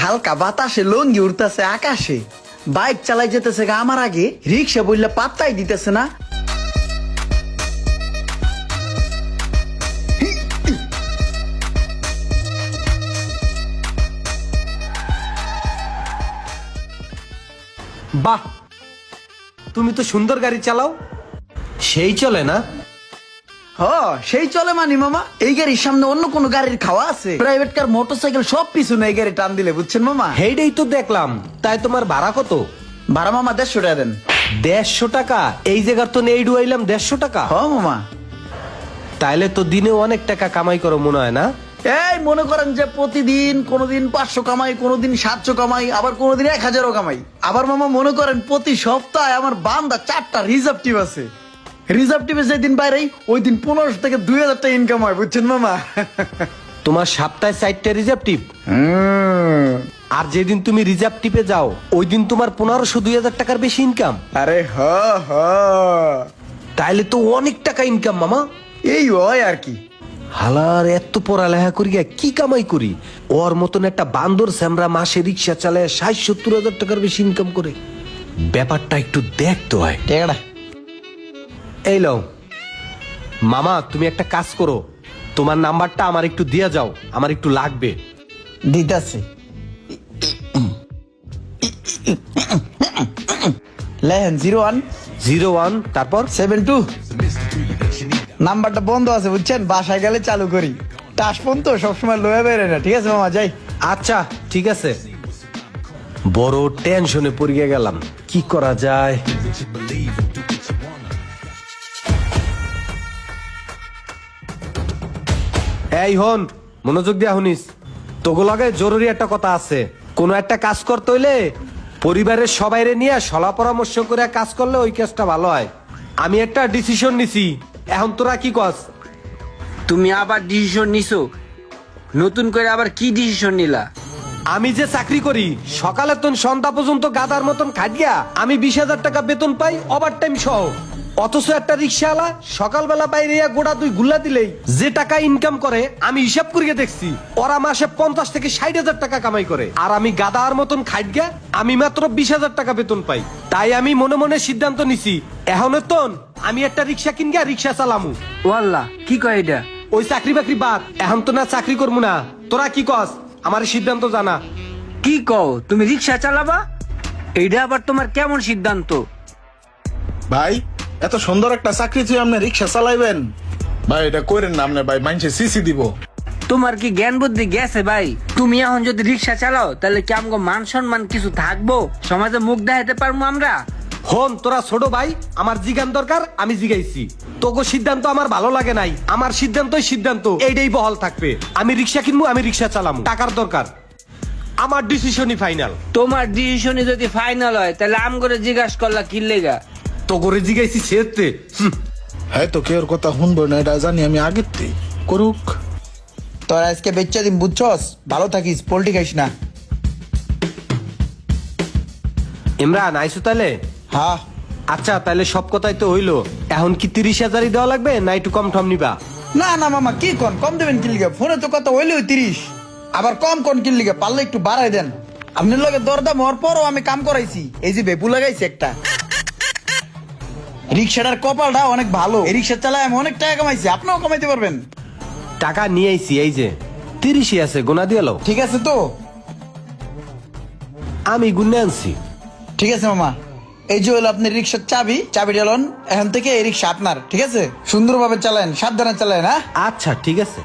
হালকা বাতাসে লঙ্গি উড়তেছে আকাশে, বাইক চালাই যেতেছে গা আমার আগে, রিক্সা বললে পাত্তাই দিতেছে না। বাহ, তুমি তো সুন্দর গাড়ি চালাও। সেই চলে না? হ, সেই চলে মানি মামা। এই গাড়ির সামনে অন্য কোন গাড়ির খাওয়া আছে? প্রাইভেট কার, মোটরসাইকেল সব পিছনে এই গাড়ি টান দিলে, বুঝছেন মামা? হেইডেই তো দেখলাম। তাই তোমার ভাড়া কত? ভাড়া মামা 150 টাকা দেন। 150 টাকা? এই জায়গার তো নেই ডুয়াইলাম 150 টাকা। হ মামা। তাইলে তো দিনে অনেক টাকা কামাই করো মনে হয় না? এই মনে করেন যে প্রতিদিন কোনদিন 500 কামাই, কোনদিন 700 কামাই, আবার কোনদিন 1000 কামাই। আবার মামা মনে করেন প্রতি সপ্তাহে আমার বান্দা 4টা রিজার্ভ টিপ আছে। রিজার্ভ টিপে যেদিন বাইরে ওই দিন 1500 থেকে 2000 টাকা ইনকাম হয়, বুঝছেন মামা? তোমার সপ্তাহে 4টা রিজার্ভ টিপ, আর যেদিন তুমি রিজার্ভ টিপে যাও ওই দিন তোমার 1500-2000 টাকার বেশি ইনকাম। আরে হ হ, তাইলে তো অনেক টাকা ইনকাম মামা। এই হয় আর কি। হালার এত পড়ালেখা করি কি কামাই করি? ওর মতন একটা বান্দর স্যামরা মাসে রিক্সা চালায় 60-70 হাজার টাকার বেশি ইনকাম করে। ব্যাপারটা একটু দেখতে হয়। টেকড়া এই লও মামা, তুমি একটা কাজ করো, তোমার নাম্বারটা আমার একটু দিয়ে যাও, আমার একটু লাগবে। দিতাছে। লেহেন 01 তারপর 0172। নাম্বারটা বন্ধ আছে বুঝছেন, বাসায় গেলে চালু করি। টাসপন তো সবসময় লয়ে বেরে না। ঠিক আছে মামা, যাই। আচ্ছা ঠিক আছে। বড় টেনশনে পড়ে গেলাম, কি করা যায়? এই হন, মনোযোগ দিয়া শুনিস। তোগো লগে জরুরি একটা কথা আছে। কোনো একটা কাজ করতে হইলে পরিবারের সবাইরে নিয়ে সলা পরামর্শ করে কাজ করলে ওই কাজটা ভালো হয়। আমি একটা ডিসিশন নিছি, এখন তোরা কি কস? তুমি আবার ডিসিশন নিছো? নতুন করে আবার কি ডিসিশন নিলা? আমি যে চাকরি করি, সকালে তো সন্ধ্যা পর্যন্ত গাদার মতন খাটিয়া আমি 20,000 টাকা বেতন পাই, ওভার টাইম সহ। অথচ একটা রিক্সাওয়ালা সকালবেলা বাইরে গোড়া 2 গুল্লা দিলেই যে টাকা ইনকাম করে, আমি হিসাব করিয়ে দেখছি ওরা মাসে 50 থেকে 60,000 টাকা কামাই করে। আর আমি গাদার মতন খাইটগা আমি মাত্র 20,000 টাকা বেতন পাই। তাই আমি মনে মনে সিদ্ধান্ত নিছি, এখন তো আমি একটা রিক্সা কিনগা রিক্সা চালামু। ওয়াল্লাহ, কি কয় এটা? ওই চাকরি বাকরি বাদ, এখন তো না চাকরি করবো না। তোরা কি কস? আমার সিদ্ধান্ত জানা। কি কও, তুমি রিক্সা চালাবা? এইটা আবার তোমার কেমন সিদ্ধান্ত? ভাই, এত সুন্দর একটা চাকরি তুই আপনি রিক্সা চালাইবেন? ভাই এটা করেন না আপনি, ভাই মানুষে সিসি দিব। তোমার কি জ্ঞান বুদ্ধি গেছে ভাই? তুমি এখন যদি রিক্সা চালাও তাহলে কি আমগো মান সম্মান কিছু থাকবো? সমাজে মুখ দেখাতে পারবো আমরা? হন, তোরা ছোট ভাই, আমার জিগান দরকার, আমি জিগাইছি। তোকে সিদ্ধান্ত আমার ভালো লাগে নাই, আমার সিদ্ধান্তই সিদ্ধান্ত, এইটাই বহাল থাকবে। আমি রিক্সা কিনবো, আমি রিক্সা চালামু, টাকার দরকার। আমার ডিসিশনই ফাইনাল। তোমার ডিসিশনই যদি ফাইনাল হয় তাহলে আম করে জিজ্ঞাসা করলা কি লেগা? তো করে জিগাইছি সেতে। হ্যাঁ তো কেউ কথা শুনবো না, এটা জানি আমি আগের থেকে। করুক। তোর আজকে বেচ্চা দিন, বুঝছস? ভালো থাকিস, পোল্ট্রি খাইস না। ইমরান আইসু তাহলে? হ্যাঁ। আচ্ছা তাহলে সব কথাই তো হইলো, এখন কি 30,000ই দেওয়া লাগবে না একটু কম টম নিবা? না না মামা, কি কন কম দেবেন কি লিগে? ফোনে তো কথা হইলেও 30, আবার কম কোন কি লিগে? পারলে একটু বাড়াই দেন। আপনার লগে দরদাম হওয়ার পরও আমি কাম করাইছি। এই যে বেপু লাগাইছি একটা। রিক্সাটার কপালটা অনেক ভালো, এই রিক্সা চালায় আমি অনেক টাকা কামাইছি, আপনিও কামাইতে পারবেন। টাকা নিয়ে আইছি, এই যে 30ই আছে, গোনা দিয়ে লও। ঠিক আছে তো? আমি গুনে আনছি। ঠিক আছে মামা, এই যে হলো আপনার রিক্সার চাবি, চাবিটা লন। এখন থেকে এই রিক্সা আপনার, ঠিক আছে? সুন্দরভাবে চালান, সাবধানে চালান। হ্যাঁ আচ্ছা ঠিক আছে।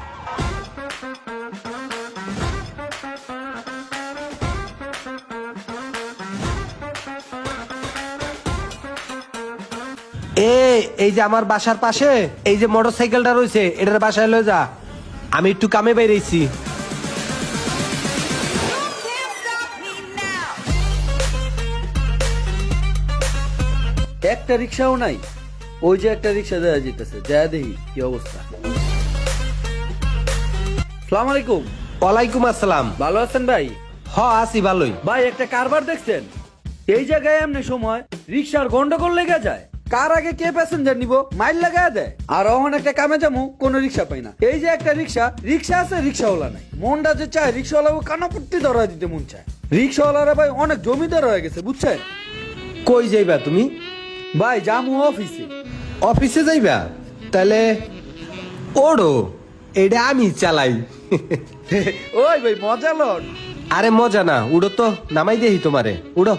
এই যে আমার বাসার পাশে এই যে মোটরসাইকেলটা রয়েছে, এটার বাসায় লয়ে যা, আমি একটু কামে বাইরেছি। একটা রিক্সাও নাই। ওই যে একটা রিক্সা দেওয়া যেতেছে, যা দেখি কি অবস্থা। সালাম আলাইকুম। ওয়ালাইকুম আসসালাম। ভালো আছেন ভাই? হ আছি ভালোই। ভাই একটা কারবার দেখছেন? এই জায়গায় এমনি সময় রিক্সার গন্ডগোল লেগে যায়। কার আগে কে প্যাসেঞ্জার নিব মাইল লাগায় দেয়। আর অহন একটা কামে যাবো কোনো রিক্সা পাই না। এই যে একটা রিক্সা আছে, রিক্সাওয়ালা নাই। মনটা যে চায় রিক্সাওয়ালাকে কানাপট্টি ধরা দিতে মন চায়। রিক্সাওয়ালারা ভাই অনেক জমিদার হয়ে গেছে বুঝছেন। কই যাইবা তুমি? ভাই যামু অফিসে। অফিসে যাইবা? তাহলে ওড়ো, এটা আমি চালাই। ওই ভাই মজা লন। আরে মজা না, উড়ো তো, নামাই দেহি তোমারে, উড়ো।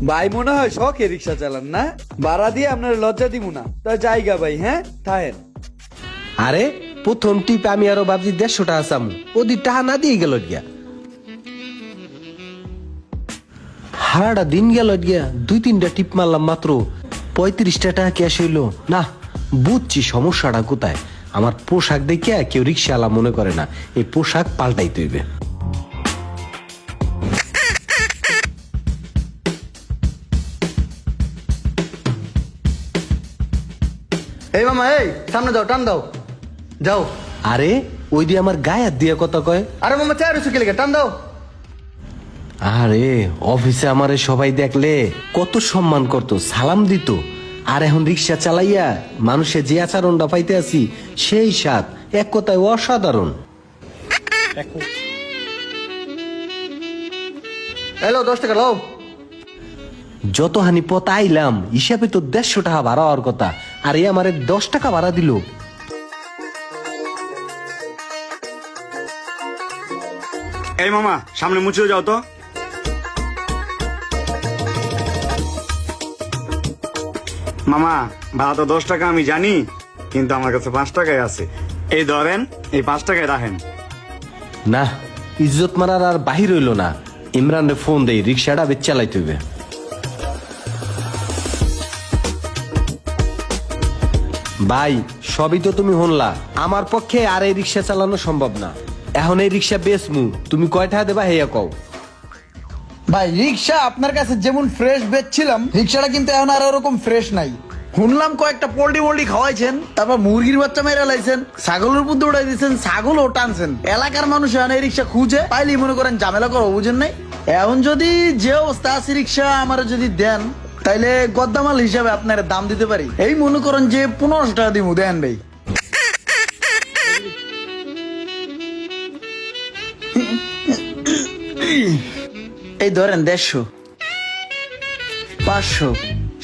ভাই মনে হয় শখে রিক্সা চালান না? ভাড়া দিয়ে আপনার লজ্জা দিব না। তা জায়গা ভাই, হ্যাঁ থাহেন। আরে প্রথম টিপ আমি আরো ভাবছি 150 টাকা চামু, ওদি টাকা না দিয়ে গেল গিয়া। হারাটা দিন গেল গিয়া, 2-3টা টিপ মারলাম মাত্র 35 টাকা ক্যাশ হইলো না। বুঝছি সমস্যাটা কোথায়। আমার পোশাক দেখে কেউ রিক্সাওয়ালা মনে করে না, এই পোশাক পাল্টাইতে হইবে। এই মামা, এই সামনে যাও, টান দাও, যাও। আরে ওই দিয়ে আমার গায়ে হাত দিয়ে কথা কয়। আরে মামা চেয়ার হচ্ছে কে, টান দাও। আরে অফিসে আমারে সবাই দেখলে কত সম্মান করতো, সালাম দিত। আর এখন রিক্সা চালাইয়া মানুষের যে আচরণটা পাইতে আছি, সেই স্বাদ এক কথায় অসাধারণ। এলো 10 টাকা লাও। যত হানি পথ আইলাম, হিসাবে তো 150 টাকা ভাড়া হওয়ার কথা, আর এ আমারে 10 টাকা ভাড়া দিল। এই মামা সামনে মুছেও যাও তো। মামা ভাড়া তো 10 টাকা আমি জানি, কিন্তু আমার কাছে 5 টাকাই আছে। এই ধরেন, এই 5 টাকায় রাখেন। না, ইজ্জত মারার আর বাহির হইল না। ইমরানরে ফোন দেই, রিক্সাটা বেচ চালাইতে হইবে। ভাই সবই তো তুমি হনলা, আমার পক্ষে আর এই রিক্সা চালানো সম্ভব না। এখন এই রিক্সা বেচমু, তুমি কয় টাকা দেবা হেয়া কও। ভাই রিক্সা আপনার কাছে যেমন ফ্রেশ বেচছিলাম, রিক্সাটা কিন্তু এখন আর ওরকম ফ্রেশ নাই। শুনলাম কয়েকটা পোল্ট্রি খাওয়াইছেন, তারপর মুরগির বাচ্চা মেরে লাইছেন, ছাগলের উপর দৌড়াই দিয়েছেন, ছাগলও টানছেন। এলাকার মানুষ এখন এই রিক্সা খুঁজে পাইলেই মনে করেন ঝামেলা করো, বুঝেন নাই? এখন যদি যে অবস্থা আছে রিক্সা আমার যদি দেন, তাইলে গদ্দামাল হিসাবে আপনার দাম দিতে পারি। এই মনে করেন যে 1500 টাকা দিব, দেন ভাই। এই ধরেন 150, 500,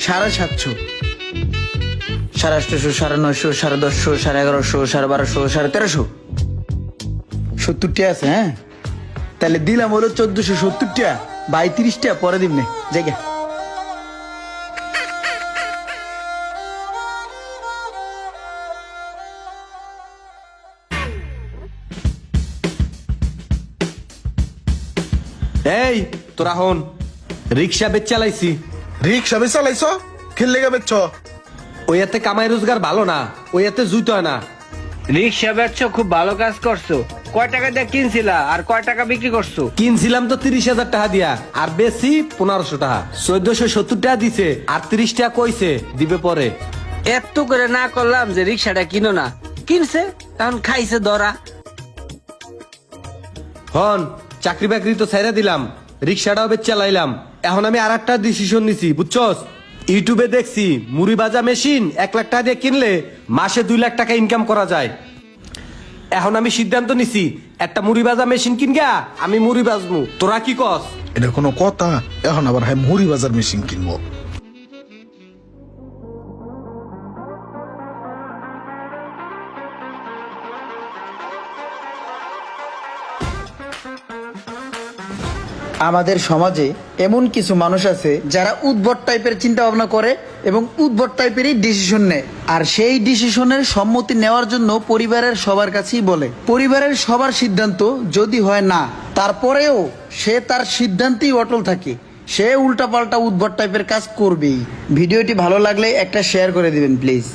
750, 850, 950, 1050, 1150, 1250, 1350, 70 টাকা আছে। হ্যাঁ তাহলে দিলাম হলো 1470 টাকা, 32 টাকা পরে দিবনে জায়গা। এই তোরা হন, রিক্সা বেচ চালাইছি। রিক্সা বেচ চালাইছো? খেললে গে বেচছ? ওই এতে কামাই রোজগার ভালো না, ওই এতে জুতো হয় না। রিক্সা বেচছো, খুব ভালো কাজ করছো। কয় টাকা দিয়ে কিনছিলা আর কয় টাকা বিক্রি করছো? কিনছিলাম তো 30,000 টাকা দিয়া, আর বেশি 1500 টাকা। 1470 টাকা দিছে, আর 30 টাকা কইছে দিবে পরে। এত করে না করলাম যে রিক্সাটা কিনো না, কিনছে তখন খাইছে ধরা। হন চাকরি বাকরি তো ছেড়ে দিলাম, রিক্সাটাও বেচ চালাইলাম। এখন আমি আর একটা ডিসিশন নিছি, বুঝছস? ইউটিউবে দেখছি মুড়ি ভাজা মেশিন 1 লাখ টাকা দিয়ে কিনলে মাসে 2 লাখ টাকা ইনকাম করা যায়। এখন আমি সিদ্ধান্ত নিছি, একটা মুড়ি ভাজা মেশিন কিনগা আমি মুড়ি ভাজমু। তোরা কি কস? এটা কোনো কথা? এখন আবার হ্যাঁ মুড়ি বাজার মেশিন কিনবো? আমাদের সমাজে এমন কিছু মানুষ আছে যারা উদ্ভট টাইপের চিন্তা ভাবনা করে এবং উদ্ভট টাইপেরই ডিসিশন নেয়। আর সেই ডিসিশনের সম্মতি নেওয়ার জন্য পরিবারের সবার কাছেই বলে। পরিবারের সবার সিদ্ধান্ত যদি হয় না, তারপরেও সে তার সিদ্ধান্তেই অটল থাকে। সে উল্টাপাল্টা উদ্ভট টাইপের কাজ করবেই। ভিডিওটি ভালো লাগলে একটা শেয়ার করে দিবেন প্লিজ।